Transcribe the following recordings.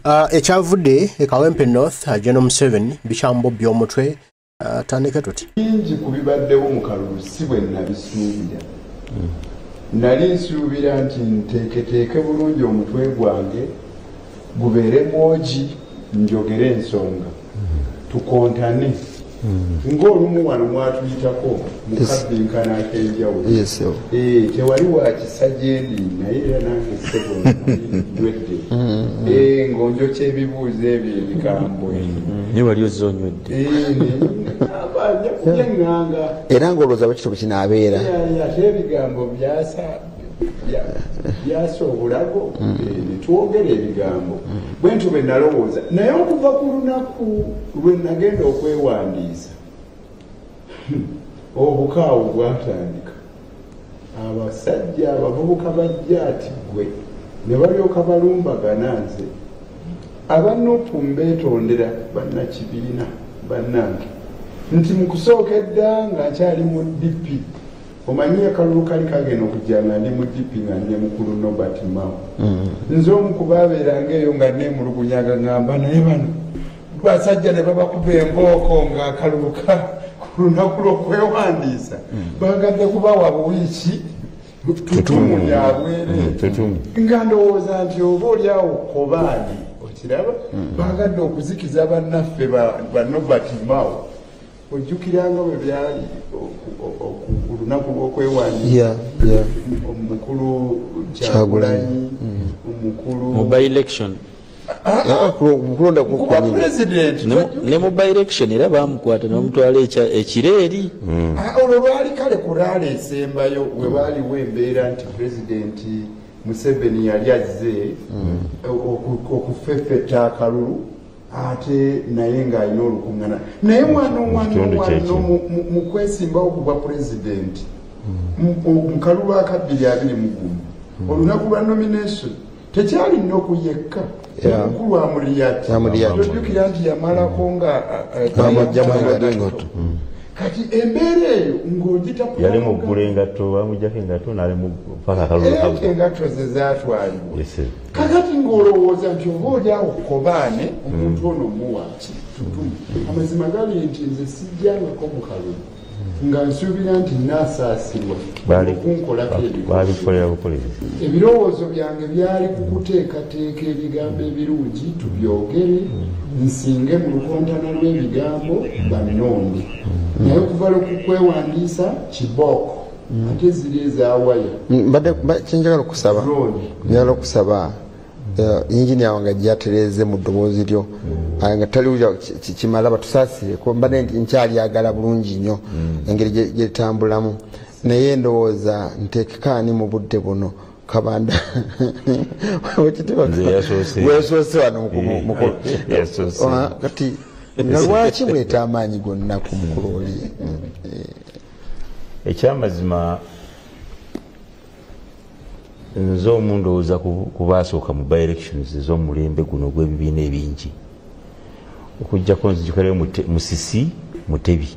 Ekyavudde Kawempe North General Museveni bikyambo by'omutwe tandika tuti bingi kubibaddewo mu kalulu si bwe nabisuubira nali nsuubira nti nteeketeeke bulungi omutwe gwange gubeere mwogi njogere ensonga tukontane ng'olumu wano mwatuyitako mukabbinkana ak'enjawulo tewali wa kisa gyendi naye era nange sebondwedde ng'onjokya ebibuuzo ebyo ebigambo naye wali ozonywedde kulya eŋŋanga era ng'olowooza bwekitabo kinaabeera ate ebigambo byasa obulago netwogera ebigambo bwe ntyo bwe nalowooza naye okuva ku lunaku lwe nagenda okwewandiisa obukaawu bwatandika abasajja abavubuka bajja ati gwe ne balyoka balumbagana nze abanupu mbeetondera bannakibiina bannange nti mukusooka edda nga nkyali mu DP omanyi akalulu kali kagenda okujja nga ndi mu DP nga ne mukulu Nobert Mao nze omu ku baabeeranga eyo nga neemulugunyaga ngamba naye bano basajja ne babakuba embooko ng'akalulu ku lunaku lw'okwewandiisa bagadde kubawa buwiiki tutumunyabwere nga ndowooza nti oba oliawo kobaani okiraba bagadde okuzikiza bannaffe ba Nobert Mao ojjukiranga bwe byali ku lunaku lw'okwewandiisa omukulu Kyagulanyi omukulu mu by election kuba president ne mu by election era bamukwata n'omutwala ekireeri olwo lwali kale kulaala esembayo we baaliwo embeera nti president Museveni yali azze okufeffetta akalulu ate naye ng'alina olukuŋŋana naye wano mu kwesimbawo ku bwa pulezidenti mu kalulu aka 2021 olunaku lwa nomination tekyalina okuyekka omukulu amuliyattojjukira nti yamalako nga kati embeera eyo ng'ogita yali muggula engatto bamujjako engatto n'alimu paka akalulu engatto ze zaatwalibwa kakati ng'olowooza nti oba oliawo kobaane omuntu ono muwaki amazima gali nti nze sijjangako mu kalulu nga nsuubira nti naasaasibwa okunkolako babikolera bukolezi ebirowoozo byange byali kukuteekateeka ebigambo ebirungi tubyogere nsinge mu lukontana lw'ebigambo bannonde naye okuva lwokukwewandiisa kibooko ate ziri ezawaya kyenjagala okusaba injinia wange gyatereze mu ddoboozi lyo nga taliwulira kimala batusaasire mbadde nkyaliagala bulungi nnyo engeri gyetambulamu naye ndowooza nteekekaani mu budde buno kabanda weesoose wano kati nga lwaki muleeta amaanyi gonna ku mukulu oli ekyamazima nze omu ndowooza kubaasooka mu by elections ez'omulembe guno gw'ebibiina ebingi okujjako nzijukirayo Musisi Mutebi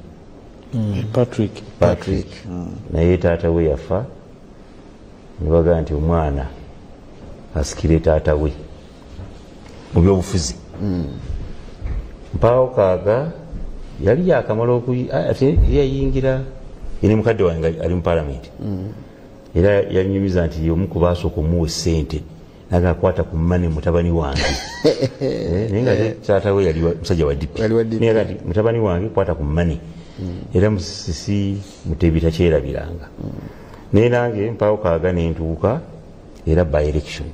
Patrick naye taata we yafa ne bagaa nti omwana asikire taata we mu byobufuzi mpaawo kaaga yali yakamala ate yayingira yine mukadde wange ali mu palamenti era yanyumiza nti omu ku baasooka omuwa ssente naga akwata ku mmane mutabani wange naye nga taata we yali musajja wa DP naye kati mutabani wange kwata ku mmane era Musisi Mutebi takyerabiranga naye nange mpaawo kaaga nentuuka era by election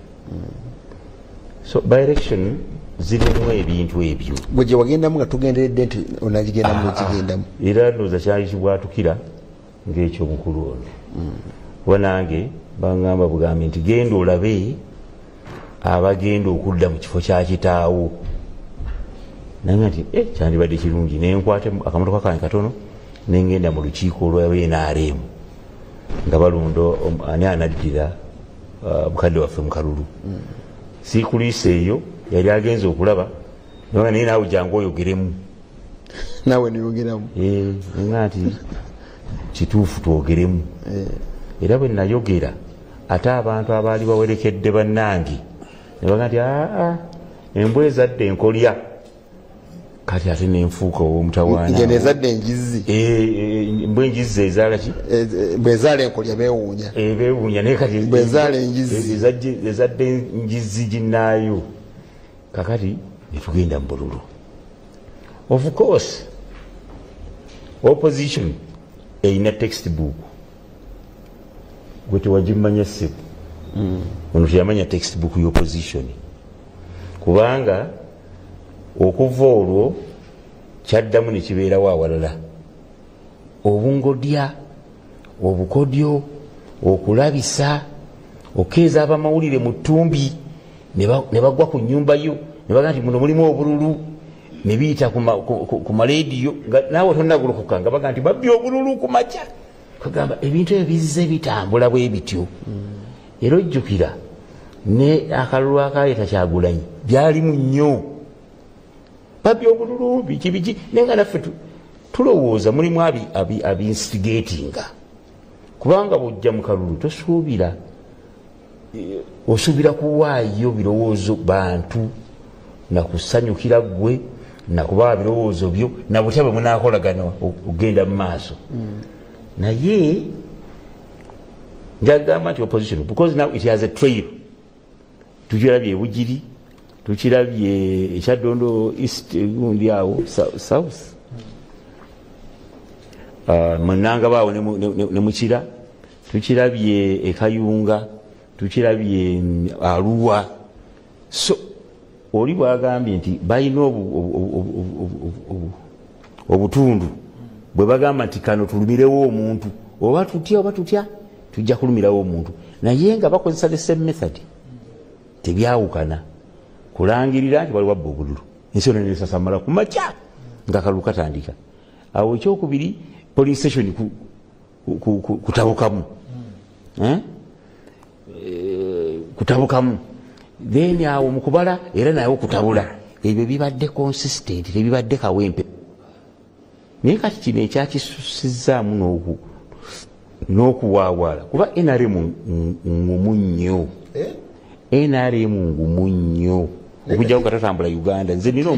so by election zirimu ebintu ebyo gwe gye wagendamu nga tugenderedde nti onagigendamu nekigendamu era ndowooza kyali kibwatukira ng'ekyomukulu ono kuba nange baŋŋamba bugambi nti genda olabe abagenda okudda mu kifo kya kitaawo nange nti kyandibadde kirungi nenkwate akamotoka kange katono nengenda mu lukiiko olwa NRM nga balunda ani anaddira mukadde waffe mu kalulu siikuliisa eyo yali agenza okulaba naye naawe jangu oyogeremu naawe niyogeramu nga nti kituufu twogeremu era bwe nayogera ate abantu abaali bawerekedde bannange ne baga nti embwa ezadde enkolya kati ate nenfuuka ow'omutawaana ngene ezadde enjizi embwa enjizi ezaala ki bwezaala enkolya beewuunya beewuunya naye kati bwezaala enjizi ezadde enjizi ginnaayo kakati netugenda mu bululu. Of course opposition erina textbook gwe tewagimanya ssebo ono teyamanya textbook y'opposition kubanga okuva olwo kyaddamu ne kibeerawo awalala obungodya obukodyo okulabisa okeeza abamawulire mu ttumbi ne bagwa ku nnyumba yo ne baga nti muno mulimu obululu ne biyita ku malediyo naawe tonnagolokoka nga baga nti babbye obululu ku makya kagamba ebintu ebyo bizze bitambula bwe bityo era ojjukira ne akalulu akaleeta Kyagulanyi byalimu nnyo babbye obululu biki biki naye nga naffe tulowooza mulimu abinstigatinga kubanga bw'ojja mu kalulu tosuubira osuubira kuwaayo birowoozo bantu nakusanyukira gwe nakubawa birowoozo byo nabutya bwe munaakolagana ogenda mu maaso naye njagamba nti opposition because now it has a trail tukirabye ebugiri tukirabye ekyaddondo east gundi awo south munanga baawo ne mukira tukirabye ekayunga tukirabye Arua so oli bwagambye nti balina obutundu bwe bagamba nti kano tulumirewo omuntu oba tutya tujja kulumirawo omuntu naye nga bakozesa the same method tebyawukana kulangirira nti waliwo abba obululu ensi yonna nesasamala ku makya nga kalulu katandika awo ekyokubiri police station kutabukamu kutabukamu then awo mukubala era naye okutabula ebyo bibadde consistent tebibadde kawempe naye kati kino ekyakisusizzaamu n'okuwaawala kuba NRM ngumu nnyo NRM ngumu nnyo okujjawo katatambula Uganda nze nina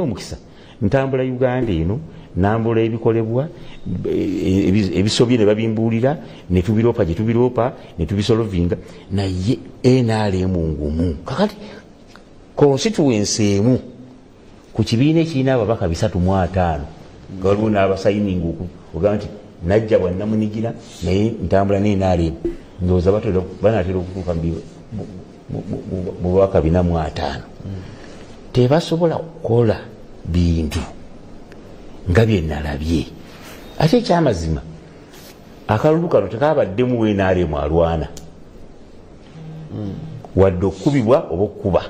omukisa ntambula Uganda eno nambula ebikolebwa ebisobye ne babimbuulira ne tubiropa gye tubiropa ne tubisolovinga naye NRM ngumu kakati constituency emu ku kibiina ekirina ababaka 305 nga waliwo n'abasayininga ogamba nti najja bwannamunigira naye ntambula ne NRM ndowooza banaatera okutuuka mu babaka 405 tebasobola kukola bintu nga bye nalabye ate ekyamazima akalulu kano tekabaddemu NRM alwana wadde okukubibwa oba okukuba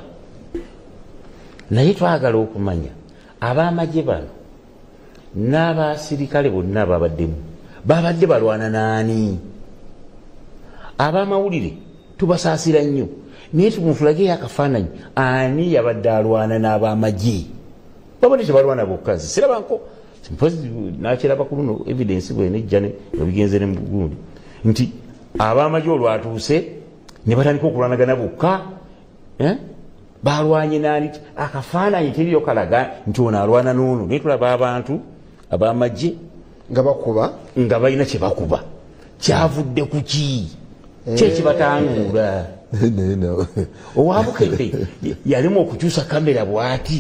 naye twagala okumanya ab'amagye bano n'abasirikale bonna babadde balwana naani ab'amawulire tubasaasira nnyo naye tumunfulageyo akafaananyi ani yabadde alwana n'ab'amagye babadde tebalwana bokka sirabanko nakiraba ku luno evidence bwenejja nebigenze ne mugundi nti ab'amagye olwatuuse ne batandika okulwanagana bokka balwanye nani akafaananyi teriyo kalaga nti ono alwana n'ono naye tulaba abantu ab'amagye nga balina kyebakuba kyavudde ku ki kyekibatanguula owabukedde yalimu okukyusa kamera bw'ati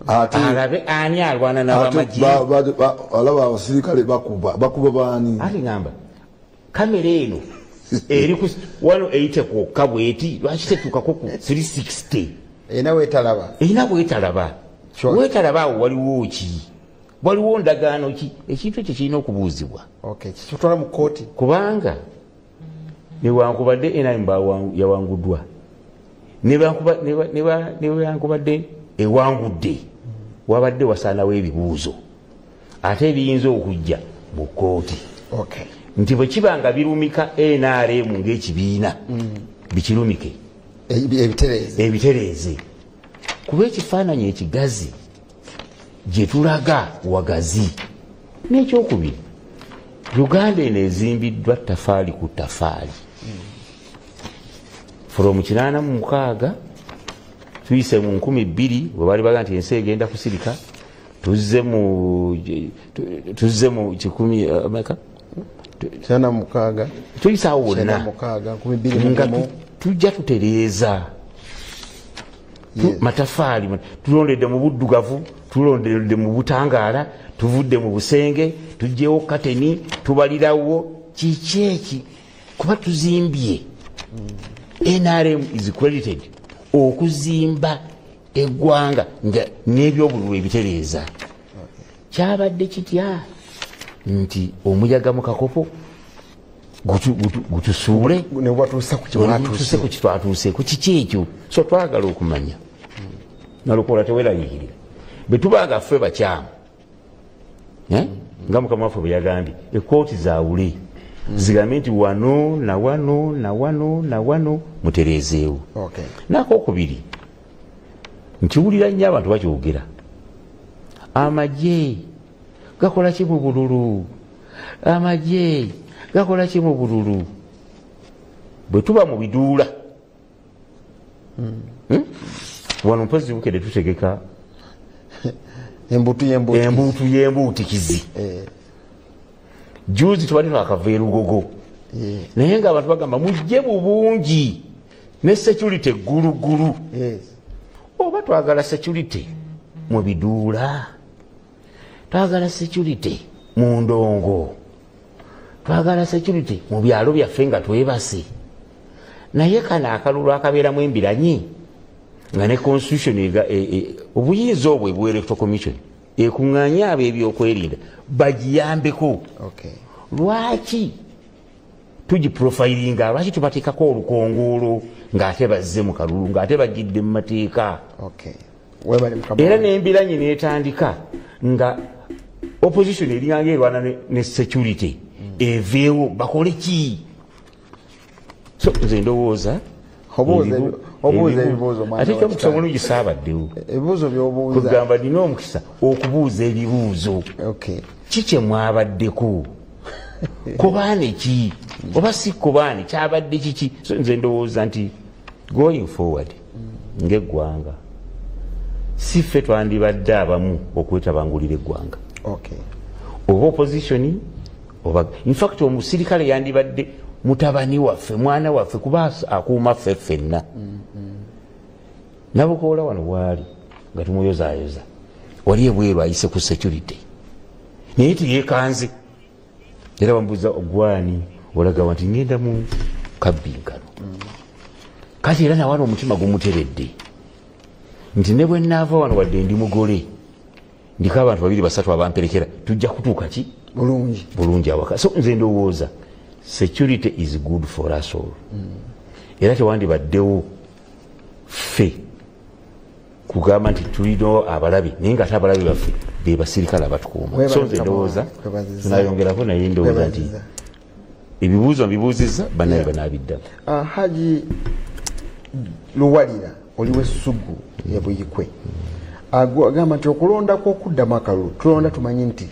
alabe ani alwana n'abamagye alaba abasirikale bakuba baani ate ngamba kamera eno eri ku 180 kwokka bweti lwaki tetuukako ku 360 erina bwetalaba wetalaba awo waliwo ki waliwo ndagaano ki ekintu ekyo kirina okubuuzibwa kitwala mu kooti kubanga newankubadde NRM yawanguddwa newankubadde ewangudde wabadde wasaanawo ebibuuzo ate ebiyinza okujja mu kooti nti bwe kiba nga birumika NRM ng'ekibiina bikirumike ebitereeze kuba ekifaananyi ekigazi gye tulaga wagazi n'ekyokubiri Uganda eno ezimbiddwa ttafaali ku ttafaali from 86 tuyise mu 2000 bwe bali baga nti ensi egenda kusirika tuzze mu 10 Chana mukaga. Tuyisawo wonna mukaga 2000 tujja tutereeza matafali tulondedde mu buddugavu tulondedde mu butangaala tuvudde mu busenge tujjewo kateni tubalirawo kikyeki kuba tuzimbye NRM is credited okuzimba eggwanga nga n'ebyobululu ebitereeza kyabadde kitya nti omuyaga mu kakopo gutusuule ne watuusa ku kitwatuuse ku kiki ekyo so twagala okumanya nalukola tewerayirira bwe tubanga ffe bakyamu nga mukama waffe bwe yagambye ekooti zaawule zigambe nti wano na wano na wano na wano mutereezeewo nakokubiri nkiwulira nnyo abantu bakyogera amagye gakola ki mu bululu amagye gakola ki mu bululu bwe tuba mu biduula wano mpozi bukedde tutegeka embuutu y'embuutikizi juzi tubali twakava erugogo naye nga abantu bagamba mujje bubungi ne security gulugulu oba twagala security mu biduula twagala security mu ndongo twagala security mu byalo byaffe nga twebase naye kano akalulu akabeeramu embiranyi nga ne constitution obuyinza obwo ebwa electoral commission ekuŋŋaanye abo ebyokwerinda bagiyambeko lwaki tugiprofilinga lwaki tubateekako olukongoolo ng'ate bazze mu kalulu ng'ate bagidde mu mateeka era n'embiranyi neetandika nga opposition eringanga erwana ne security eveewo bakole ki so nze ndowooza ate kyomukisa mulungi saabaddewo kugamba nina omukisa okubuuza ebibuuzo kikye mwabaddeko kobaane ki oba si kobaane kyabadde kiki so nze ndowooza nti going forward ng'eggwanga si ffe twandibadde abamu okwetabangulira eggwanga oba opposition oba infact omusirikale yandibadde mutabani waffe mwana waffe kuba akuuma ffe ffenna nabukoola wano waali nga tumuyozaayoza wali ebweru ayise ku security naye tiyeekanze era bamubuuza ogwani olagawa nti ngenda mu kabbinkano kati era nawana omutima gumuteredde nti ne bwe naava wano wadde ndi mugole ndiko abantu 2-3 abamperekera tujja kutuuka ki bulungi awaka so nze ndowooza security is good for us all era tewandibaddewo ffe kugamba nti tulino abalabi naye nga ate abalabi baffe be basirikale abatukuuma so nze ndowooza tunayongerako naye ndowooza nti ebibuuzo mbibuuzizza bannaye banaabiddamu Haji Luwalira oliwe Ssugu yabuyikwe agamba nti okulonda kw'okuddamu akalulu tulonda tumanyi nti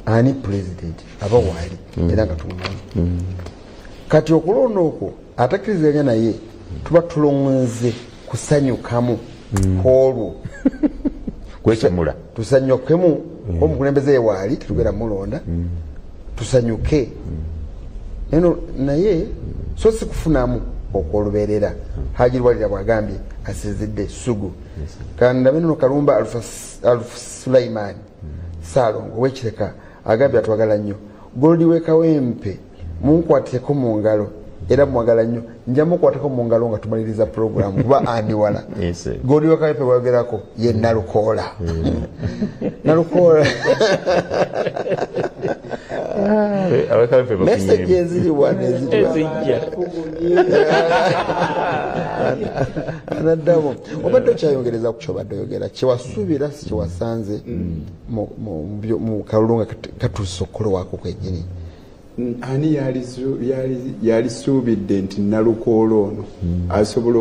ani president aba waali era nga tumumanyi kati okulonda okwo atakkiriziganya naye tuba tulonze kusanyukamu kwolwo kwekemula tusanyukemu omukulembeze waali tetugera mulonda tusanyuke eno naye so si kufunamu okwolubeerera Haji Luwalira bwagambye asizidde Ssugu kandi bino Kalumba Alfu Sulaiman Salongo wekireka agambye atwagala nnyo Goldi Wekawempe munkwateko mu ngalo era mwagala nnyo nja mukwateko mu ngalo nga tumaliriza program kuba andi wala Goldi Wekawempe bwagerako ye Nalukoola Nalukoola message eziri wane anaddamu obadde okyayongereza ku kyobadde oyogera kyewasuubira si kyewasanze mu kalulu nga katuuse okukolowako kwenyini ani yalisuubidde nti Nalukoola ono asobola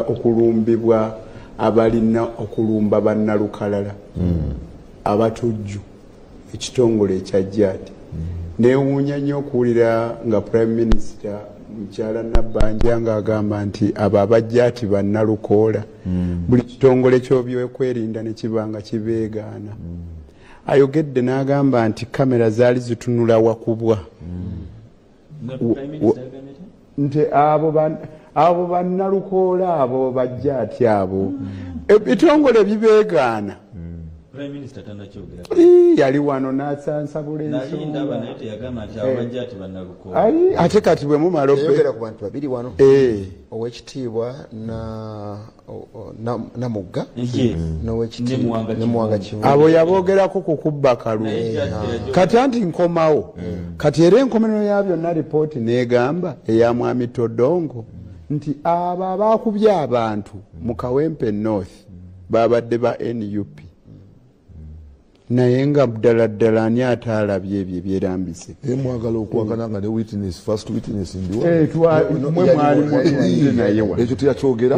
okulumbibwa abalina okulumba bannalukalala abatujju ekitongole ekya Jjati newuunya nnyo okuwulira nga Prime Minister mukyala Nabbanja ng'agamba nti abo abajjaati bannalukoola buli kitongole ky'ebyokwerinda ne kibanga kibeegaana ayogedde n'agamba nti kamera zaali zitunula wakubwa nti abo bannalukoola abo bajjaati abo ebitongole bibeegaana Prime Minister tanakyogera. Yali wano n'asansabula ensonga. Ate kati bwe mumala yogera ku bantu babiri wano. Owekitiibwa na Mugga. N'owekitiibwa ne Muwanga Kivu. Abo yaboogerako ku kubba kalu. Kati anti nkomawo. Kati era enkomerero ya byonna lipooti n'egamba eya Mwami Todongo nti abo abaakubye abantu mu Kawempe North babadde ba NUP. naye nga ddala ani ataalabye ebyo ebyerambise mwagala okwagana nga ne witness first witness ndiwo ekyo teyakyogera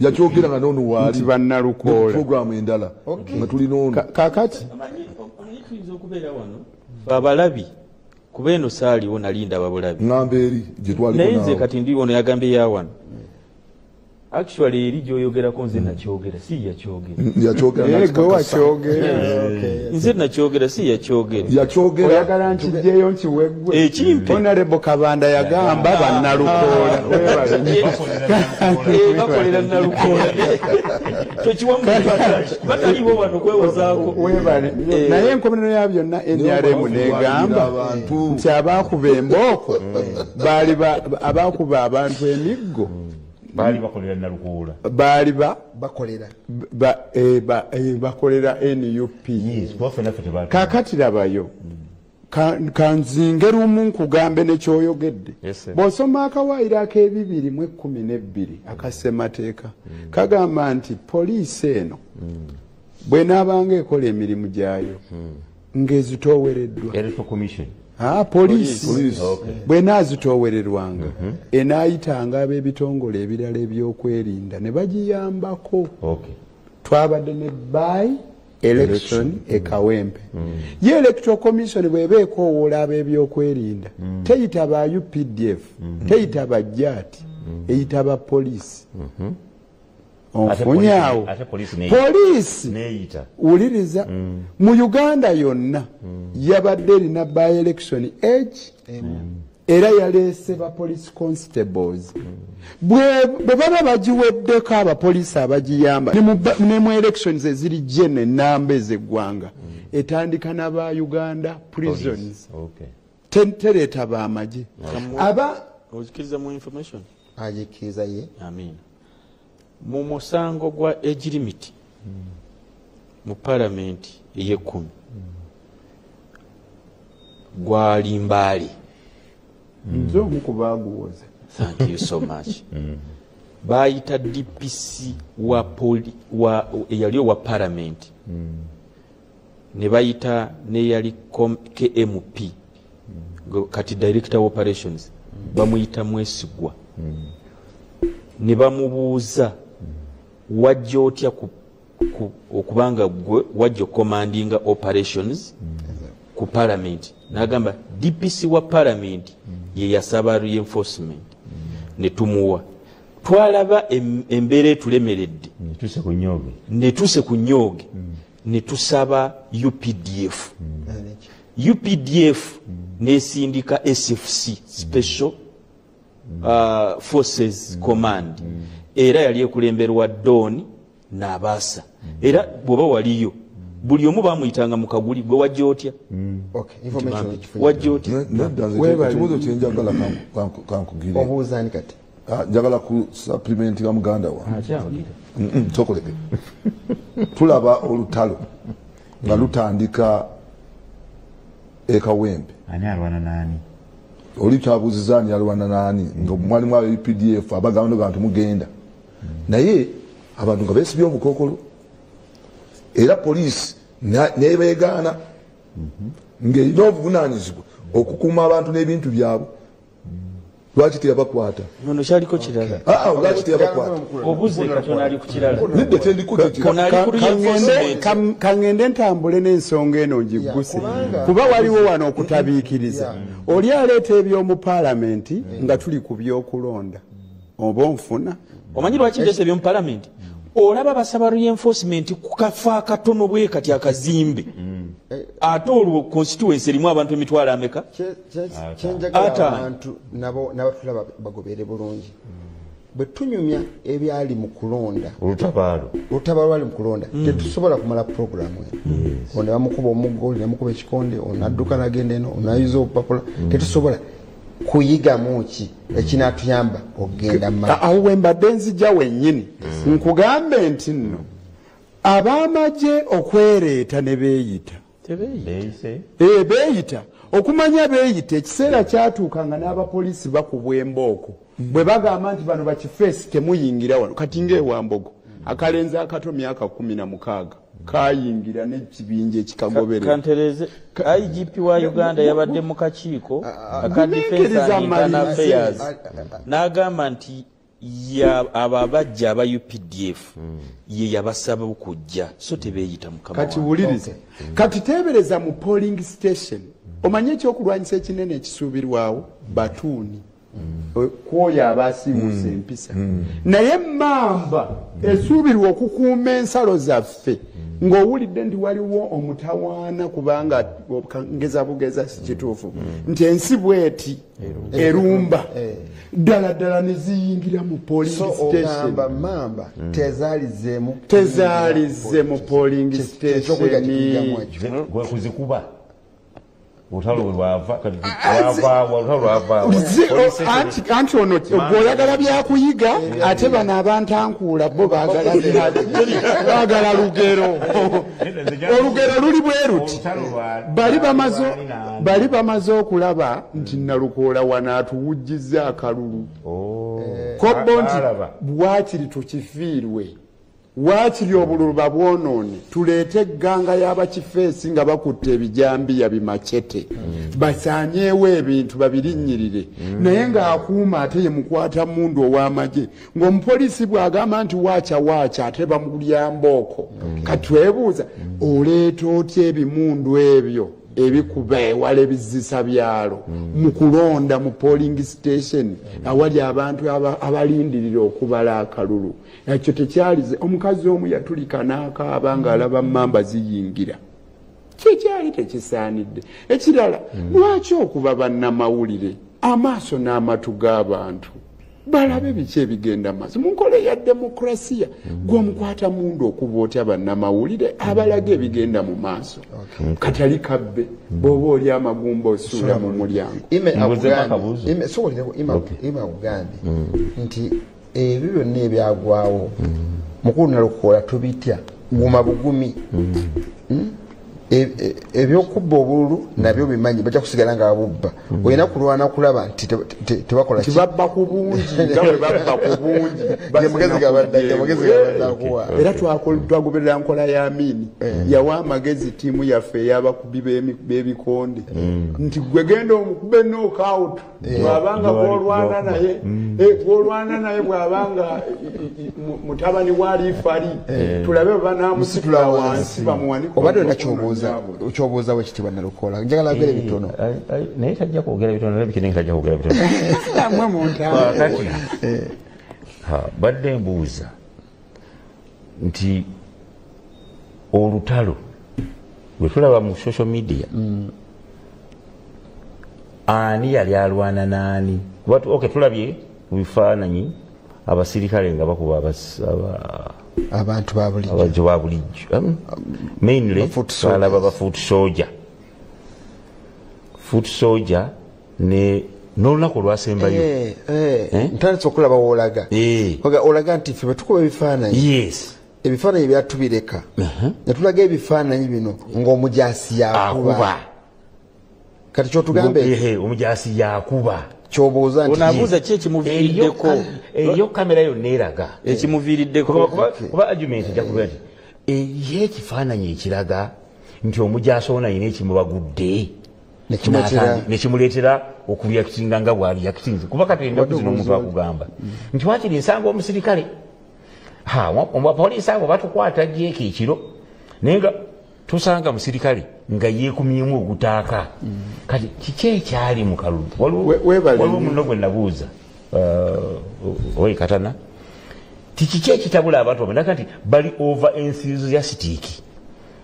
yakyogera nga nono waali bannalukoola programu endala nga tulina ono kakati tuyinza okubeera wano abalabi kuba eno saaliwo nalinda ababulabi ngamba eri gye twaliko naye nze kati ndi ono yagambye yawano actually eri gyoyogerako nze nakyogera si nze nakyogera si yakyogera oyagala nkijjeyo nkiweggwe ekimpe honorable Kabanda yagamba bannalukoola bakolera nalukoola tokiwamu bataliwo wano kwewozaako naye enkomerero ya byonna NRM negamba nti abaakuba embooko baali abaakuba abantu emiggo baali bakolera nalukoola baali bakolera NUP kakati labayo kanzinge lumu nkugambe nekyoyogedde bw'osoma akawaayiro ak'2012 akasemateeka kagamba nti poliisi eno bw'enaabanga ekola emirimu gyayo ng'ezitoowereddwa poliisi bw'enaazitoowererwanga enaayitanga ab'ebitongole ebirala ebyokwerinda ne bagiyambako twabadde ne by election Kawempe ye electoral commission bw'eba ekoowoola ab'ebyokwerinda teyita ba UPDF teyita bajjaati eyita ba poliisi onfunyawo poliisi wuliriza mu Uganda yonna yabadde erina by election age era yaleese ba police constables bwe baba bagiweddeko abapoliisi abagiyamba ne mu elections eziri jene namba ez'eggwanga etandika n'aba Uganda prisons tereeta b'amagye aba ozikiriza mu information ajikiriza ye amin mu musango gwa ejirimiti mu palamenti eye10 gwali mbaali nze omu kubaaguwoza thank you so much bayita DPC eyali owa palamenti ne bayita neyali KMP kati director of operations bamuyita Mwesigwa ne bamubuuza wajja otya okubanga gwe wajja commanding operations ku parliament n'agamba DPC wa parliament ye yasaba reinforcement ne tumuwa twalaba embeera etulemeredde netuse ku nyooge ne tusaba UPDF nesindika SFC special forces command era yali ekulemberwa Doni n'abaasa era bwoba waliyo buli omu bamuyitanga mu kaguli gwe wajja otya wajja otya ekibuuzo kyenjagala kankugire obuuzaani kati njagala ku supplement nga muganda wa sokoleke tulaba olutalo nga lutandika Kawempe ani alwana nani oli kyabuuziza ani alwana nani nga mwalimu wa UPDF abagamba nga mugenda naye abantu nga beesibye obukokolo era poliisi nebeegaana ng'erina obuvunaanyizibwa okukuuma abantu n'ebintu byabwe lwaki teyabakwata nono kyaliko kirala lwaki teyabakwata obuze katono ali ku kirala nedde tendikutte ono ali ku reinforcement kaŋŋende ntambule n'ensonga eno ngigguse kuba waliwo wano okutabiikiriza oli aleeta ebyomu paalamenti nga tuli ku byokulonda oba onfuna omanyi lwaki ndeese ebyomu paalamenti olaba basaba reinforcement ku kafo akatono bwe kati akazimbe ate olwo constituency erimu abantu emitwalo ameka kyenjagala abantu nabo tulaba bagobeere bulungi bwe tunyumya ebyali mu kulonda olutabaalo lwali mu kulonda tetusobola kumala puroguramu ono bamukuba omuggo oli namukuba ekikonde ono adduka nagenda eno ono ayuza obupapula tetusobola kuyigamu ki ekinaatuyamba okgenda awo wembadde nzija wennyini nkugambe nti nno ab'amagye okwereeta ne beeyita beeyita okumanya beeyita ekiseera kyatuukanga n'abapoliisi bakubwa embooko bwe bagamba nti bano bakifeesi temuyingira wano kati ngaewambogo akalenzi akato myaka 16 kayingira n'ekibinja ekikagoberera kantereze IGP wa Uganda yabadde mu kakiiko aka Defense and Internal Affairs n'agamba nti abo abajja aba UPDF ye yabasaba okujja so tebeeyita mukama kati wuliriza kati teebereza mu polling station omanye ekyokulwanyisa ekinene ekisuubirwawo batuuni kwoyo abaasiiwuusa empisa naye mamba esuubirwa okukuuma ensalo zaffe ng'owulidde nti waliwo omutawaana kubanga ngeza bugeza si kituufu nti ensi bweti erumba ddala ddala ne ziyingira mu polling station mamba tezaalize mu polling station kuzikuba olutalo lwava anti ono bw'oyagala byakuyiga ate bano abantankuula bo baagala lugero olugero luli bwe ruti bali bamaze okulaba nti nalukoola wanaatuwujjiza akalulu kobbo nti bwakiri tukifiirwe waakiri obululu babwonoone tuleete egganga y'abakifeesi nga bakutte ebijambiya bimacete basaanyeewo ebintu babirinnyirire naye ng'akuuma ate ye mukwata mundu ow'amagye ng'omupoliisi bw'agamba nti waaca ate bamulyambooko katwebuuza oleeta otya ebimundu ebyo ebikuba ewala ebizisa byalo mu kulonda mu polling station awali abantu abalindirira okubala akalulu ekyo tekyalize omukazi omu yatulika n'akaaba ng'alaba mamba ziyingira kyekyali tekisaanidde ekirala lwaki okuba bannamawulire amaaso n'amatu g'abantu balabe biki ebigenda maaso mu nkola ya demokrasiya gw'omukwata mundu okuba otya bannamawulire abalaga ebigenda mu maaso katali kabbe bw'oba oli amagumba osuula mu mulyango akugambye nti ebyo byonna ebyagwawo mukulu nalukoola tubitya guma bugumi ebyokubba obululu nabyo bimanyi bajja kusigala nga babubba olina kulwana kulaba nti tebakola tibabba ku bungi nga bwe babba ku bungi era twagoberera nkola ya Amini yawa amagezi tiimu yaffe ey'abakubi b'ebikonde nti gwe genda omukube knockout bw'abanga gw'olwana naye bw'abanga mutabani w'alifali tulabe banaamusitula wansi bamuwanike kyobuuza wekitibwa nalukoola njagala agere bitono naye tajja kwogera bitono naye bikene tajja kwogera bitono badde mbuuza nti olutalo bwe tulaba mu social media ani yali alwana naani tulabye mu bifaananyi abasirikale nga bakuba abantu babulijjo mainly balaba ba foot soldier ne n'olunaku olwasembayo ntandise okulaba woolaga olaga nti ffe betukuba ebifaananyi ebifaananyi byatubireka ne tulaga ebifaananyi bino ng'omujaasi yakuba kati kyotugambe omujaasi yakuba kyobuuza nti onaabuuza ki ekimuviiriddeko eyo kamera yonna eraga ekimuviiriddeko kuba argument ejja kubeera nti eyo ekifaananyi ekiraga nti omujaasi ono ayina ekimubagudde nekimuleetera okureactinga nga bwali actinze kuba kati ennaku zino omuntu akugamba nti wakiri nsanga omusirikale poliisi abo batukwata jeeka ekiro naye nga tusanga musirikale nga yeekumyemu ogutaaka kati kiki ekyali mu kalulu waliwo muno gwe nabuuza owe katana tikiki ekitabula abantu bamenaka nti bali over enthusiastic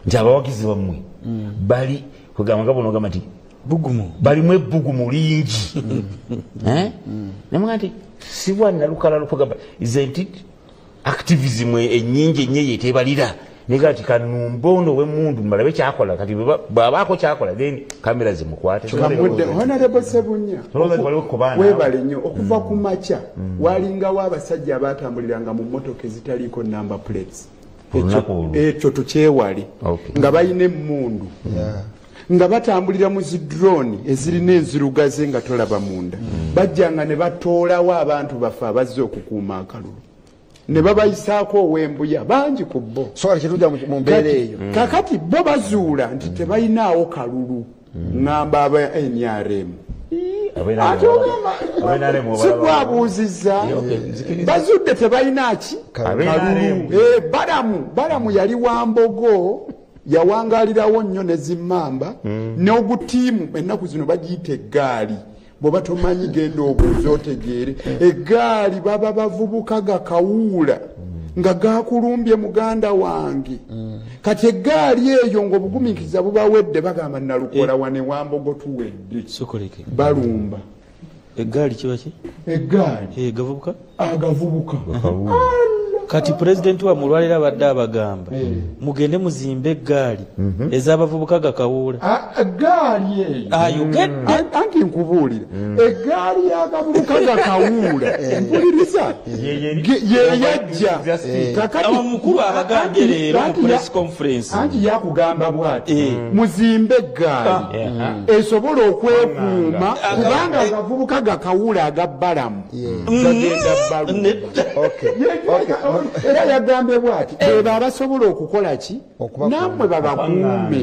nti abawagizi bammwe bali kugamba nga bono ogamba nti bugumu balimu ebbugumu lingi namuga nti sibwa nalukala lukugamba isn't it activism enyingi enye yetebalira nega ati kanumbono w'emundu mbalabe kyakola kati bw'abaako kyakola then kamera zimukwate honorable Sebunya webale nnyo okuva ku makya walingawo abasajja abatambuliranga mu mmotoka ezitaliiko number plates ekyo tukyewale nga balina emmundu nga batambulira mu zidroni ezirina enzirugaze nga tolaba munda bajjanga ne batoolawo abantu baffe abazze okukuuma akalulu ne babayisaako ow'embuya bangi ku bo mu mbeera eyo kakati bo bazuula nti tebalinaawo kalulu ŋŋamba aba NRM sikwabuuzizza bazudde tebalinaki kalulu balamu yali Wambogo yawangalirawo nnyo ne zimmamba n'ogutiimu ennaku zino bagiyita eggaali bw'oba tomanyi genda obuuza otegeere eggaali baba bavubuka gakawuula nga gakulumbye muganda wange kati eggaali eyo ng'obugumiikiriza bubawedde bagamba nalukola wane Wambogo tuwedde balumba eggaali kibaki eggaali gavubuka agavubuka kati president wa mulwalira abadde abagamba mugende muzimbe eggaali ez'abavubuka gakawuula eggaali eyo anti nkubuulira eggaali y'agavubuka gakawuula mpuliriza yeyajja omukulu abagambye leero mu press conference anti yakugamba bw'ati muzimbe eggaali esobola okwekuuma kubanga agavubuka gakawuula agabbalamu gagenda balu era yagambye bw'ati ebo abasobola okukola ki nammwe babakuume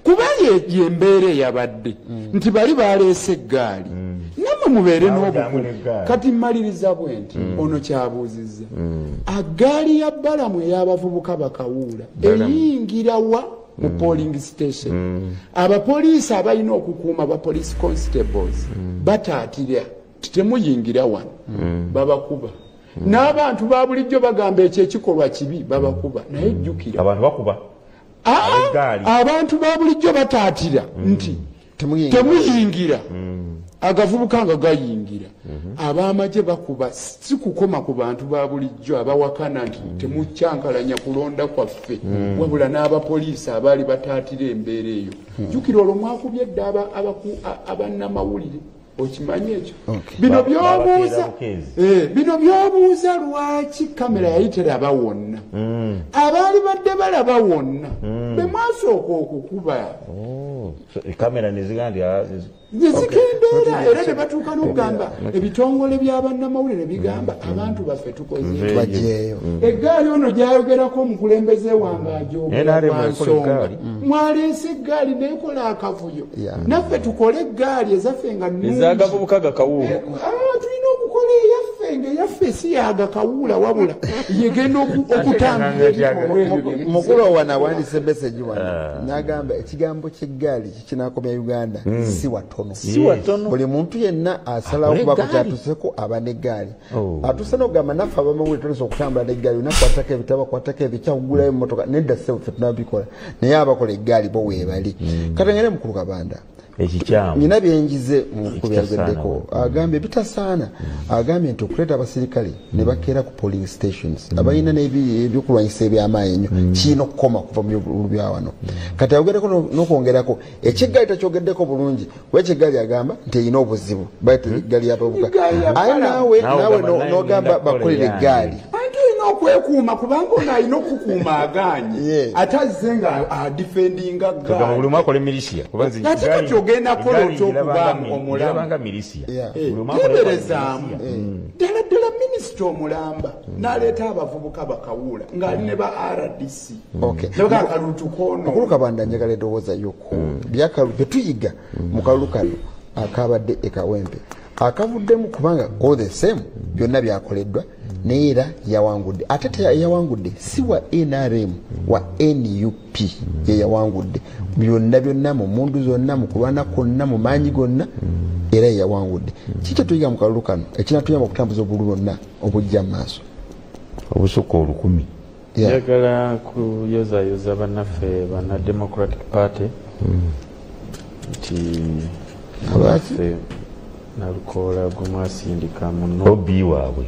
kuba yembeera eyabadde nti bali baleese eggaali nammwe mubeere n'obukulu kati mmaliriza bwe nti ono kyabuuzizza aggaali ya bbalamu ey'abavubuka bakawuula eyingira wa mu polling station abapoliisi abalina okukuuma ba police constables bataatira temuyingira wano babakuba n'abantu ba bulijjo bagamba ekyo ekikolwa kibi babakuba naye jjukira abantu bakuba abantu ba bulijjo bataatira nti temuyingira agavubuka nga gayingira ab'amagye bakuba si kukoma ku bantu ba bulijjo abawakana nti temukyankalanya kulonda kwaffe wabula n'abapoliisi abaali bataatira embeera eyo jjukira olwo mwakubye edda abannamawulire okimanyi ekyo bino by'obuuza lwaki kamera yali teraba wonna abaali badde balaba wonna be mwasooka okukuba kamera nezikendeera era ne batuuka n'okugamba ebitongole by'abannamawulire bigamba abantu baffe tukozeeyo eggaali ono gyayogerako omukulembeze wange ajogeansonga mwaleese eggaali neekola akavuyo naffe tukole eggaali ezaffe nga ezagavubuka gakawuula tulina okukola eyaffe nga eyaffe si yagakawuula wabula yegenda okutambula mukulu owana awandise meseji wano n'agamba ekigambo ky'eggaali kikinakomya Uganda si watono buli muntu yenna asalawo kubako kyatuseko aba n'eggaali atuse n'okugamba naffe abamawulire tulese okutambula n'eggaali onakwatako ebitabo akwatako ebikyakugulayo emmotoka nedda ssebo ffe tunabikola naye abakola eggaali bo weebali katengere mukulu Kabanda nina byenjize mukubyageddeko agambye bitasaana agambye nti okuleeta abasirikale ne bakeera ku polling stations abalina n'ebyokulwanyisa ebyamaanyi ennyo kiina okukoma kuva mu byawano kati ayogereko n'okwongerako ekiggali takyogeddeko bulungi kuba ekiggali agamba nti erina obuzibu bayita eggaali y'abavubuka aye naawe n'ogamba bakolera eggaali okwekuuma kubanga ono alina okukuuma agaanye atazze nga adifendinga gaali kati ogenda kola otya okuba omulamu milisia genderezaamu ddala minisita omulamba n'aleeta abavubuka bakawula ng'ali ne ba RDC akalulu kabanda njagala eddowooza yokku bye tuyiga mu kalulu kano akabadde ekawempe akavuddemu kubanga all the same byonna byakoleddwa naye era yawangudde ate yawangudde si wa NRM wa NUP ye yawangudde byonna mu mundu zonna mu kulwana kwonna mu maanyi gonna era yawangudde kikyo tuyiga mu kalulu kano ekinatuyamba okutambuza obululu bwonna obujja mu maaso obusukka 1000 njagala kuyozayoza bannaffe bana Democratic Party nti abaffe nalukoola gumwasindika muno obi waabwe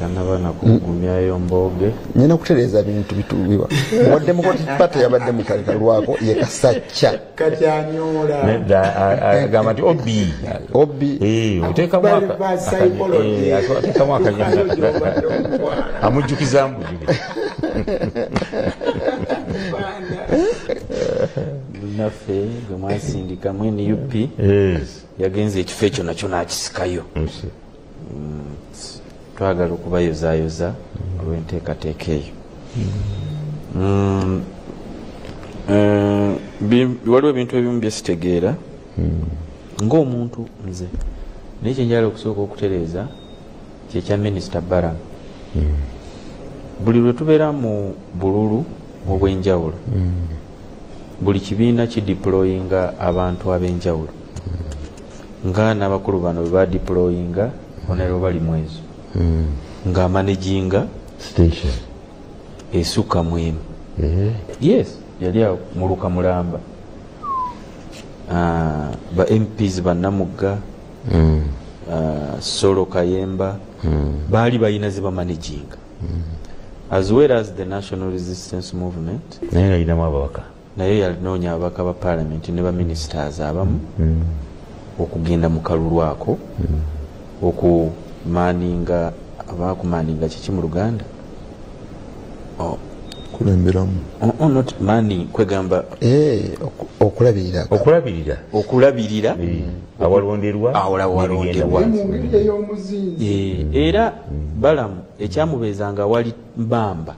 tanaba nakugumyayo mboge nyina kutereeza bintu bitubiwa wa Democratic Party yabadde mu kalwako ye kasacca kati anyola agamba nti obi oteeka mwaka amujjukiza naffe gwe mwasindika mu NUP yagenze ekifo ekyo nakyo n'akisikayo twagala okubayozayoza olw'enteekateeka eyo waliwo ebintu ebimu byesitegeera ng'omuntu nze naye kyenjala okusooka okutereeza kyekya minisita Baran buli lwe tubeera mu bululu obw'enjawulo buli kibiina kideployinga abantu ab'enjawulo nga n'abakulu bano bwe badeployinga onero bali mwezo nga managinga station esukka mwemu yes yali mu Lukamulamba ba MPs bannamugga Solo Kayemba baali balina ze bamanaginga as well as the National Resistance Movement naye yalinamu ababaka naye yalinoonya ababaka ba parliament ne ba ministers abamu okugenda mu kalulu ako okumaninga abakumaninga kiki mu Luganda kulemberamu not manning kwegamba okulabirira awalonderwa era Balamu ekyamubeezanga wali mbamba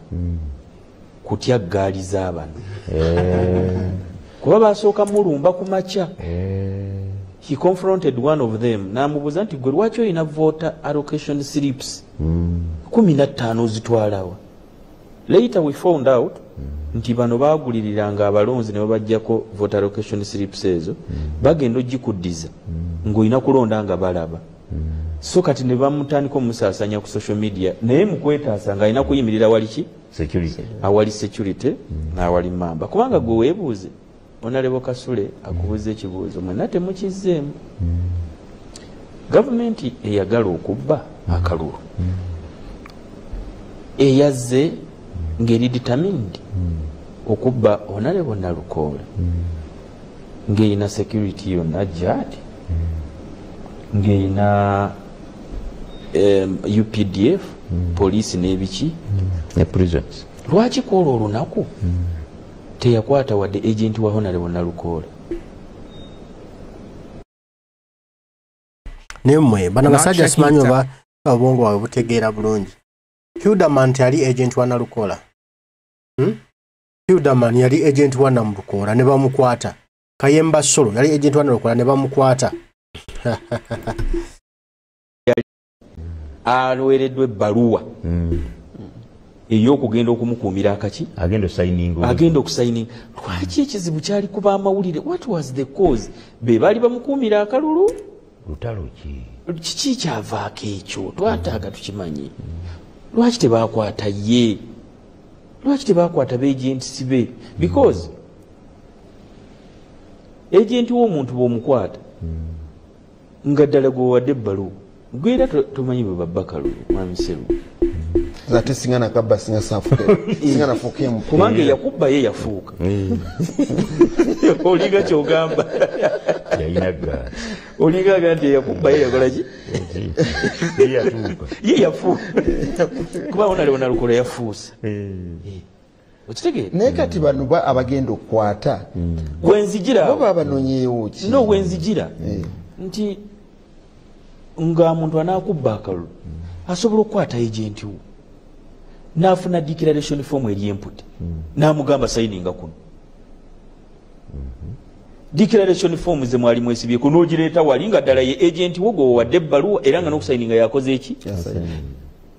kutya gaali z'abano kuba basooka mulumba ku makya he confronted one of them n'amubuuza nti gwe lwaki olina voter allocation slips 15 zitwalawa. Later we found out nti bano baguliriranga abalonzi ne babajjako voter allocation slips ezo bagenda ogikuddiza ng'olina kulonda nga balaba so kati ne bamutandika omusaasanya ku social media naye mu kwetaasa ng'alina kuyimirira waliki awali security n'awali mamba kubanga gwe weebuuze Honorable Kasule akubuza ekibuuzo mwenna temukizzeemu gavumenti eyagala okubba akalulu eyazze ng'eri determined okubba Honorable Nalukoola ng'erina security yonna gyati ng'erina UPDF police n'ebiki ne prisons lwaki kwolwo olunaku teyakwata wadde agent wa Honorable Nalukoola nemwe bana basajja simanyi oba obwongo bwawe butegeera bulungi Hilderman yali agent wa Nalukoola Hilderman yali agent wa Nalukoola ne bamukwata Kayemba Solo yali agent wa Nalukoola ne bamukwata alwereddwa ebbaluwa ey'okugenda okumukuumira akaki agenda okusayininga lwaki ekizibu kyali kuba amawulire what was the cause be baali bamukuumira akalulu lutalo kiki kyavaako ekyo twataaga tukimanyi lwaki tebakwata ye lwaki tebakwata beagents be because agent w'omuntu bw'omukwata nga ddala gwewadde ebbaluwa gwera tumanyi bwe babba kalulu mwami Seru zate singana kabba singa safuke singana fuke mu kubanga yakubba ye yafuuka oliga kyogamba yayinaga oliga gati yakubba ye yakola ki ye yafuuka kuba Honorable Nalukoola yafuuse okitegeera naye kati bano abagenda okukwata wenzijira bo baba banonyeewo ki no wenzijira nti nga muntu anakubba akalulu asobola okukwata agenti wo n'afuna declaration form eri input n'amugamba sayininga kuno declaration form ze mwali mwesibyeko n'ogireeta wali nga ddala ye agenti wo gwe wadde ebbaluwa era nga n'okusayininga yakoze eki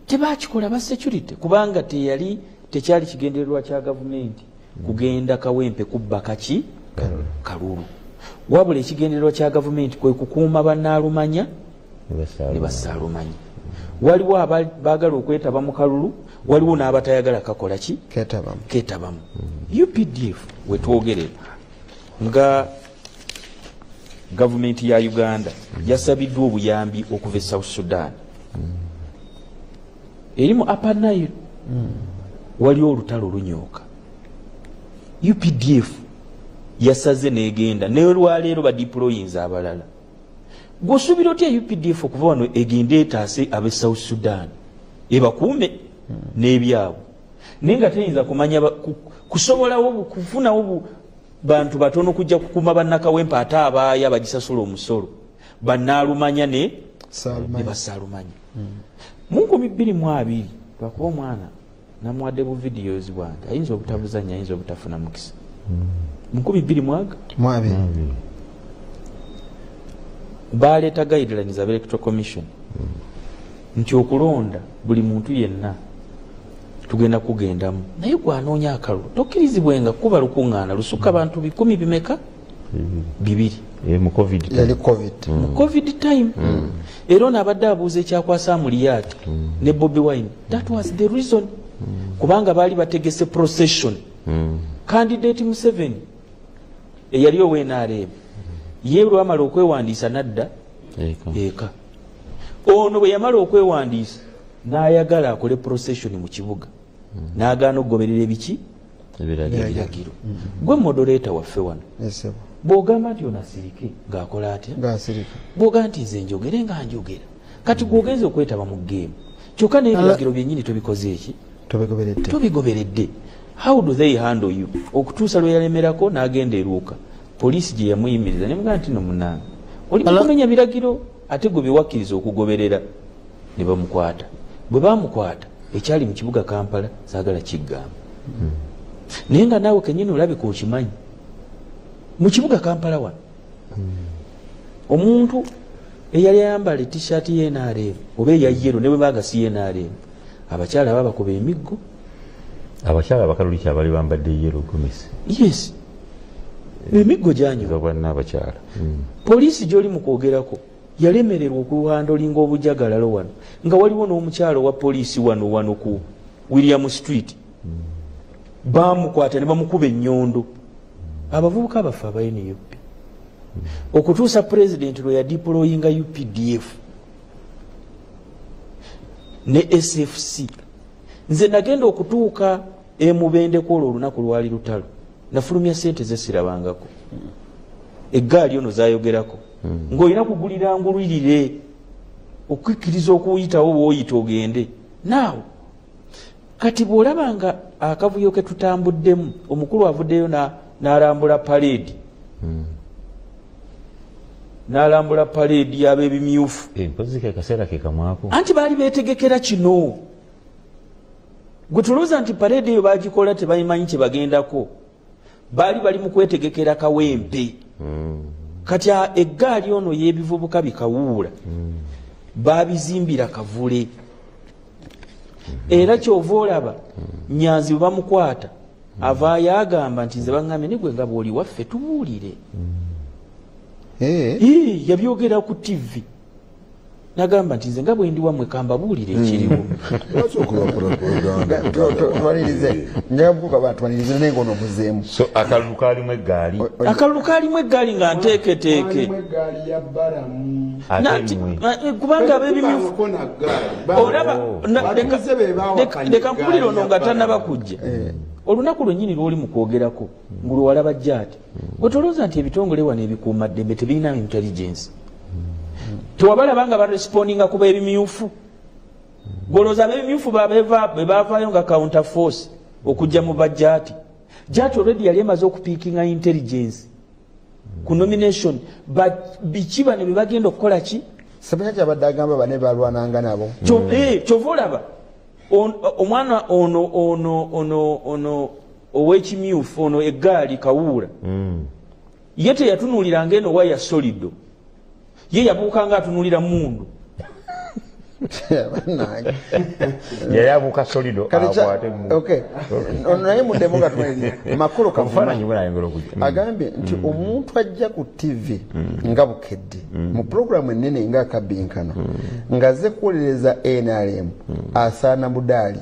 tebakikola ba security kubanga tekyali kigendererwa kya gavumenti kugenda kawempe kubba kaki kalulu wabula ekigendererwa kya gavumenti kwe kukuuma bannaalumanya ne basaalumanya waliwo abaagala okwetaba mu kalulu waliwo n'abatayagala kakola ki ketabamu UPDF wetwogerera nga gavumenti ya Uganda yasabiddwa obuyambi okuva e South Sudan erimu Upper Nile waliwo olutalo lunyooka UPDF yasaze negenda n'olwaleero badeployinza abalala gwosuubira otya UPDF okuva wano egende etaase ab'e South Sudan ebakuume n'ebyabwe naye nga teyinza kumanya kusobolawo kufunawo bantu batono kujja kukuuma bannakawempe ate abaaya bagisasula omusolo bannaalumanya ne basaalumanya mu 2022 lwakuba omwana namuwadde bu videos bwange ayinza obutabuzanya ayinza obutafuna mukisa mu 2022 baleeta guidelines of Electoral Commission nti okulonda buli muntu yenna tugenda kugendamu naye gwanoonya akalulu tokkirizibwenga kuba lukuŋŋaana lusukka bantu 10 bimeka 2 mu covid time era ono abadde abuuza ekyakwasa Amuriat ne Bobi Wine that was the reason kubanga baali bategese procession candidate Museveni eyali owenarem ye lwamala okwewandiisa nadda eka ono bwe yamala okwewandiisa n'ayagala akole procession mu kibuga n'agaana okugoberera ebiki ebiragiro gwe moderator waffe wano bw'ogamba nti ono asirike ng'akola atya bw'ogamba nti nze njogere nga njogera kati gwogenza okwetaba mu geemu kyokka n'ebiragiro byennyini tobikoze eki tobigoberedde how do they handle you okutuusa lwe yalemerako n'agenda eruuka poliisi gye yamuyimiriza ne mugamba nti no munange oli mukumenya biragiro ate gwe bewakkiriza okugoberera ne bamukwata bwe bamukwata ekyali mu kibuga Kampala saagala kiggamba naye nga naawe kenyini olabika okimanyi mu kibuga Kampala wano omuntu eyali ayambala t-shirt y'NRM oba eya yero ne bwe baagasi y'NRM abakyala babakuba emiggo abakyala abakaluliki abali bambadde yero gomesi yes emiggo gyanyiga bwanna abakyala poliisi gy'oli mu kwogerako yalemererwa okuhandolinga obujagalalo wano nga waliwo n'omukyalo wa poliisi wano ku William Street bamukwata ne bamukuba ennyondo abavubuka bafe aba NUP okutuusa president lwe yadeployinga UPDF ne SFC nze nagenda okutuuka emubendeko olwo olunaku lwali lutalo nafulumya sente zesirabangako eggaali ono zayogerako ng'olina kugulira ngulwirire okwikkiriza okuyitawo bw'oyita ogende naawe kati bw'olaba nga akavuyo ke tutambuddemu omukulu avuddeyo n'alambula parade n'alambula parade y'ab'ebimyufu mpozike akaseera ke kamwako anti baali beetegekera kino gwe tulowooza nti parade eyo baagikola tebayimanyi kye bagendako baali bali mu kwetegekera kawempe kati eggaali ono y'ebivubuka bikawuula baabizimbira kavule era kyova olaba Nyanzi bwe bamukwata avaayo agamba nti nze baŋŋambye ne gwe nga bw'oli waffe tubuulire yabyogera ku TV nagamba nti nze nga bwe ndi wammwe kambabuulire ekiriwo so akalulu kaalimu eggaali nga nteeketeeke kubanga ab'ebimyufu olaba leka mpulira ono nga tannaba kujja olunaku lwennyini lw'oli mu kwogerako ngulwe walaba jjaati gwe tolowooza nti ebitongole wano ebikuumaddembe tebirina intelligence tewabalaba nga barespondinga kuba ebimyufu golooza ab'ebimyufu bwe baavaayo nga counter force okujja mu bajjaati jjaati already yali emaze okupiikinga intelligence ku nomination biki bano bye bagenda okukola ki Sabina kyabadde agamba bane balwananga nabo. Kyova olaba omwana ono ow'ekimyufu ono eggaali Kawuula ye teyatunuuliranga eno waya solido ye yabuukanga atunulira mundu yayabuuka solido okay ono naye muddemu nga tumaliriza Makolo Kavuma agambye nti omuntu ajja ku TV nga Bukedde mu programu ennene nga Kabinkano ng'azze kuwuliriza NRM asaana budaali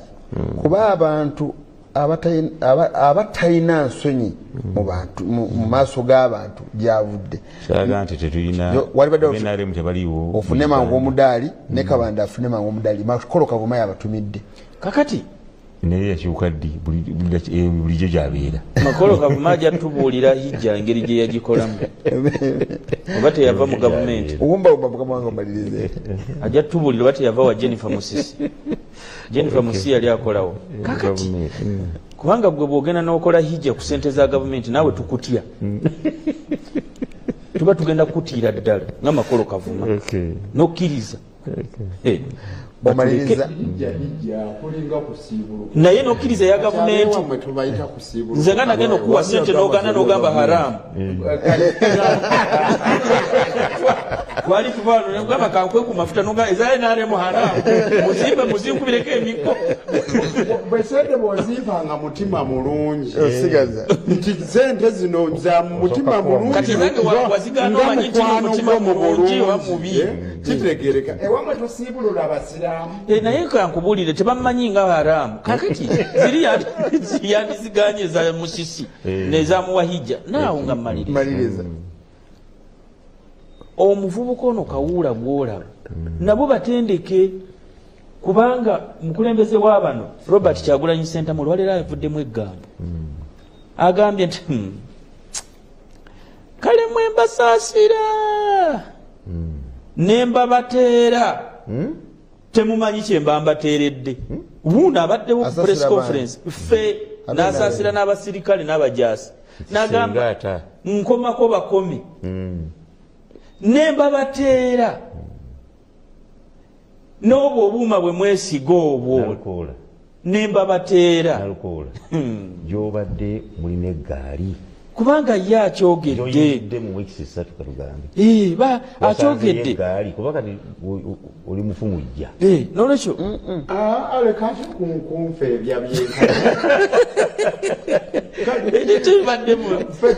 kuba abantu abatalina nsonyi mu maaso g'abantu gyavudde ofune mangu omudaali ne Kabanda afune mangu omudaali Makolo Kavuma yabatumidde kakati naye yakyuka ddi bulijjo gyabeera Makolo Kavuma ajja tubuulira hijja engeri gye yagikolamu oba teyava mu gavumenti owumbawumba mukama wange omalirize ajja tubuulira oba teyava wa Jennifer Musisi Jennifer Musisi yali akolawo kakati kubanga gwe bwogenda n'okola hijja ku ssente za gavumenti naawe tukutya tuba tugenda kukutiira ddala nga Makolo Kavuma nokkiriza omaliriza naye nokkiriza ya gavumenti nze nga nagenda okuwa ssente n'ogaana n'ogamba haramu twali tuvaano nogamba kankwe ku mafuta nogamba ezaale n'aremu haramu muzimbe muzinkubireko emikko bwe sente bw'ozimpanga mutima mulungi nti sente zino za mutima mulungi kati nange wazigaana omanyi nti omutima mulungi oba mubi kitegereka ewamwe tosiibulula abasiraamu naye kankubuulire tebamanyi nga haramu kakati ziri yandiziganye za Musisi nezamuwahijja naawe nga mmaliriza omuvubuka ono Kawuula gw'olaba nabo batendeke kubanga mukulembeze w'abano Robert Kyagulanyi Ssentamu olwaleero avuddemu eggambo agambye nti kale mwembasaasira nembabateera temumanyi kyemba mbateeredde wuuno abaddewo ku press conference ffe n'asaasira n'abasirikale n'abajaasi n'agamba nkomako bakomi nembabateera n'obwo obuuma bwe mwesiga obwo nembabateera gyobadde mulina eggaali kubanga ye akyogedde akyogedde kuba kati oli mufumujja nolwekyo alekati kunkunfa ebyabyeffe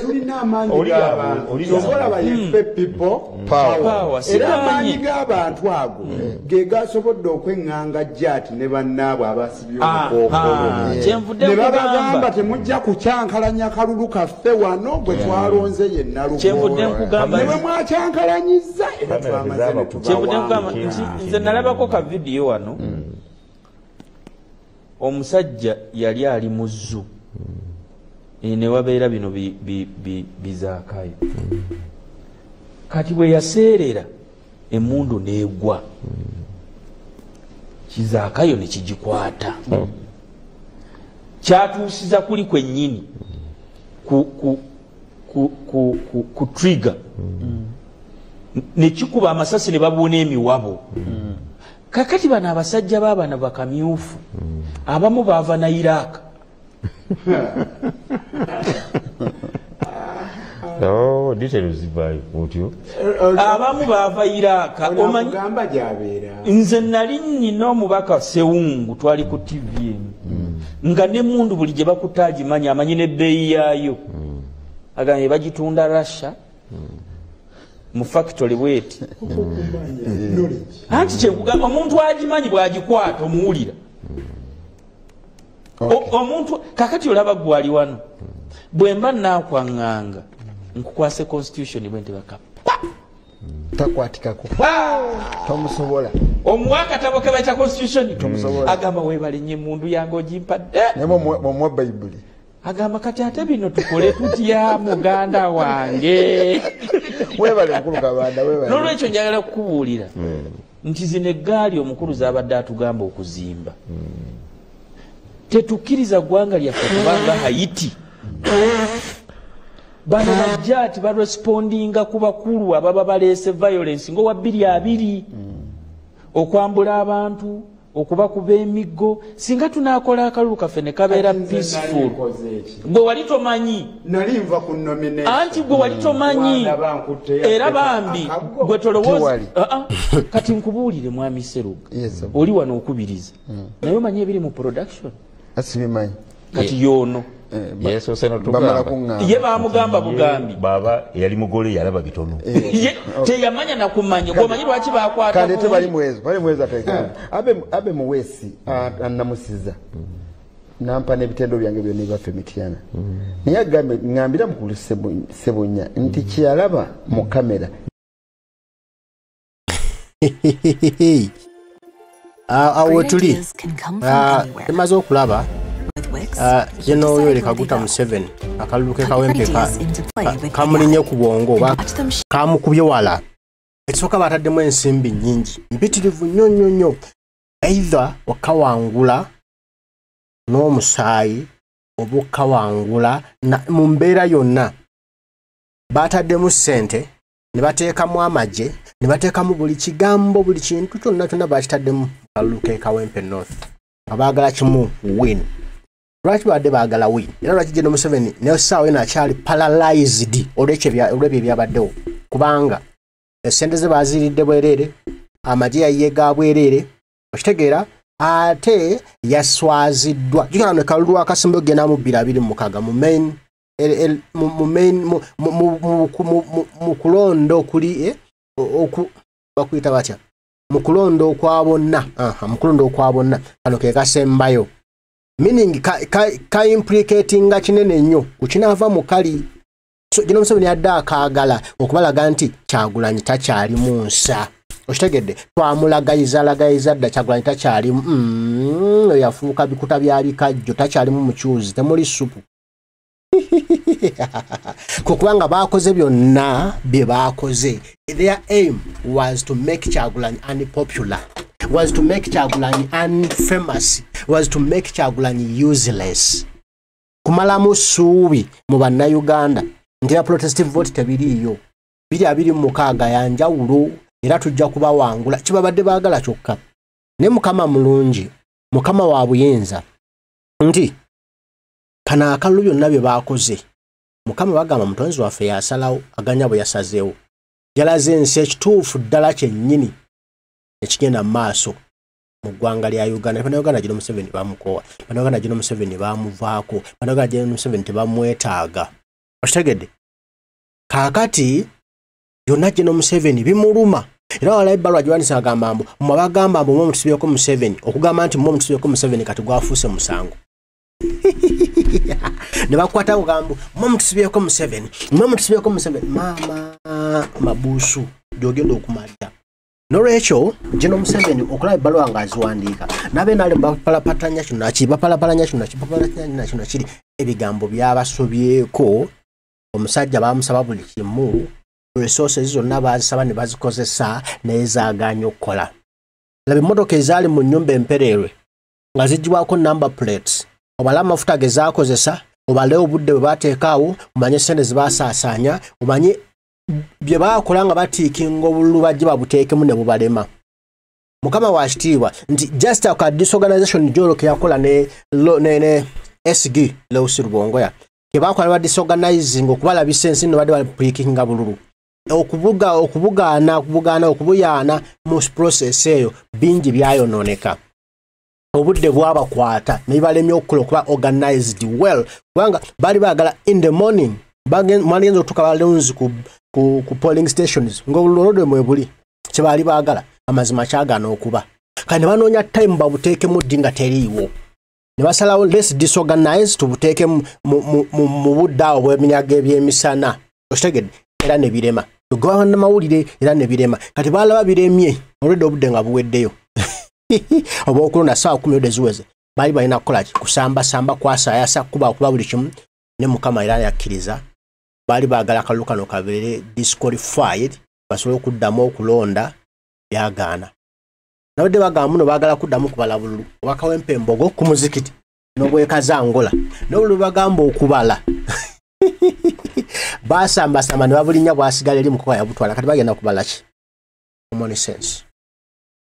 tulina amaanyi g'abantu osolaba yeffe people power era amaanyi g'abantu ago ge gasobodde okweŋŋanga jjaati ne bannaabwe abasibye obukookolo ne babagamba temujja kukyankalanya kalulu kaffe wano bwe twalonze yenna lukoola ne bwe mwakyankalanyiza era twamaze ne tubawa nze nalabako ka vidiyo wano omusajja yali ali mu zzu ne wabeera bino bizaakayo kati bwe yaseerera emmundu n'egwa kizaakayo ne kigikwata kyatuusiza kuli kwennyini ku trigger ne kikuba amasasi ne babuuna emiwabo kakati bano abasajja baabana bakamyufu abamu baava na Iraq abamu baava Iraq nze nali nnina omubaka Sewungu twali ku TV nga n'emmundu buli gye bakuta agimanyi amanyi n'ebbeeyi yaayo agambye bagitunda Russia mu factory bweti anti kyekugamba omuntu agimanyi bw'agikwata omuwulira omuntu kakati olaba gwali wano bwe mba naakwaŋŋanga nkukwase constitution bwe ntebaka takwatikako tomusobola omuwa akatabo ke bayita constitution agamba weebale nnyo emmundu yange ogimpadde mumwa bayibuli agamba kati ate bino tukole tutya muganda wange webale mukulu Kabanda webale nolwekyo njagala kukubuulira nti zino eggaali omukulu z'abadde atugamba okuzimba tetukkiriza ggwanga lyaffe kubanga Haiti bano bajja ati barespondinga ku bakulu ababa baleese violence ngo wa 2 okwambula abantu okubakuba emiggo singa tunakola akalulu kaffe ne kabeera peaceful gwe wali tomanyi nali nva ku nomination anti gwe wali tomanyi era bambi gwe tolowooza kati nkubuulire mwami Seruga oli wano okubiriza naye omanyi ebiri mu production asibimanyi kati yono yeso seno tugamba ye bamugamba bugambi baba yali mugole yalaba bitono teyamanya nakumanya gwomanyi lwaki bakwata kandi tebali mwezi atayika abe muwesi anamusiza nampa n'ebitendo byange byonna ebaffe Mityana naye agambe ngambira mukulu Sebunya nti kyalaba mu kamera awo tuli temaze okulaba jeno oyo Kaguta Museveni akalulu ke Kawempe kamulinye ku bwongo kamukubye wala ekisooka bataddemu ensimbi nnyingi mpitirivu nnyo either okawangula n'omusaayi oba okawangula mu mbeera yonna bataddemu ssente ne bateekamu amagye ne bateekamu buli kigambo buli kintu kyonna bakitaddemu kalulu ke Kawempe North abaagala kimu win lwaki badde baagala win era lwaki General Museveni n'essaawa eno akyali paralyzed olw'ebyo ebyabaddewo kubanga essente ze baziridde bwereere amagye yayeega bwereere okitegeera ate yaswaziddwa jukira ne kalulu akasimba ogenda mu 2026 mu kulonda okuli bakuyita batya mu kulonda okwabonna kano ke kasembayo meaning ka implicating kinene nnyo kukinava mu kali General Museveni yadde akaagala okubalaga nti Kyagulanyi takyali mu nsa okitegedde twamulagayiza dda Kyagulanyi takyali yafuuka bikuta bya bikajjo takyalimu mukyuzi temuli supu kubanga baakoze byonna bye baakoze their aim was to make Kyagulanyi unpopular was to make Kyagulanyi unfamous was to make Kyagulanyi useless kumalamu ssuubi mu bannayuganda nti ya protestive vote tebiriiyo 226 yanjawulo era tujja kubawangula kibabadde baagala kyokka ne mukama mulungi mukama wa buyinza nti kana akalulu byonna bye baakoze mukama bagamba mutonzi waffe yasalawo aganya bwe yasazeewo yalaze ensi ekituufu ddala kyennyini ekigenda mu maaso mu ggwanga lya Uganda. Bannayuganda General Museveni bamukowa, Bannayuganda General Museveni bamuvaako, Bannayuganda General Museveni tebamwetaaga. Okitegedde? Kaakati byonna General Museveni bimuluma. Era wala ebbalwa Joanisa agamba mbu mwabagamba mbu mwe mutusibyeko Museveni okugamba nti mwe mutusibyeko Museveni kati gwafuuse musango. Ne bakwata ogambo mwe mutusibyeko Museveni, mwe mutusibyeko Museveni. Mama mabusu gyogenda okumalira. Norecho General Museveni okulaba ebbalwa nga aziwandiika nabe nale bapalapatanya kino ki bapalapalanya kino ki bapalapatanya kino kiri ebigambo byabasobyeko omusajja bamusaba buli kimu resources zonna bazisaba ne bazikozesa nezaaganya okukola. Laba emmotoka ezaali mu nnyumba empererwe nga zijjibwako number plates obala amafuta gezaakozesa obale obudde bwe bateekaawo omanye sente zibasaasaanya omanye bye baakola nga batiikinga obululu bajje babuteekemu ne bubalema. Mukama wa kitiibwa nti just a disorganization jolo ke yakola ne SG Lewis Rubongoya ke baakola ba disorganizing okubalabisa ensi ne badde batiikinga bululu okubugaana okubuyaana mu process eyo bingi byayonooneka. Obudde bwabakwata ne balemye okukola okuba organized well kubanga bali baagala in the morning mwagenza otuka balunzi ku polling stations ng'olulode mwebuli kye baali baagala amazima kyagaana okuba kandi banoonya time babuteekemu ddi nga teriiwo ne basalawo less disorganized tubuteeke mu budde awo bw'eminyago ebyemisana okitegedde era ne birema tugabana mawulire era ne birema kati balaba biremye olwedde obudde nga buweddeyo oba okulonda ssaawa 10 ziweze baali balina kukola kusamba kwasaayasa kuba okuba buli kimu ne Mukama era yakkiriza baali baagala akalulu kano kabeere disqualified basobole okuddamu okulonda byagaana. Nabadde bagamba muno baagala kuddamu kubala bululu Wakawempe Embogo ku muzikiti n'obwekaza Angola n'obululu bagamba okubala basambasamba ne babulinya bwasigala eri mukoka yabutwala kati bagenda kubalaki common sense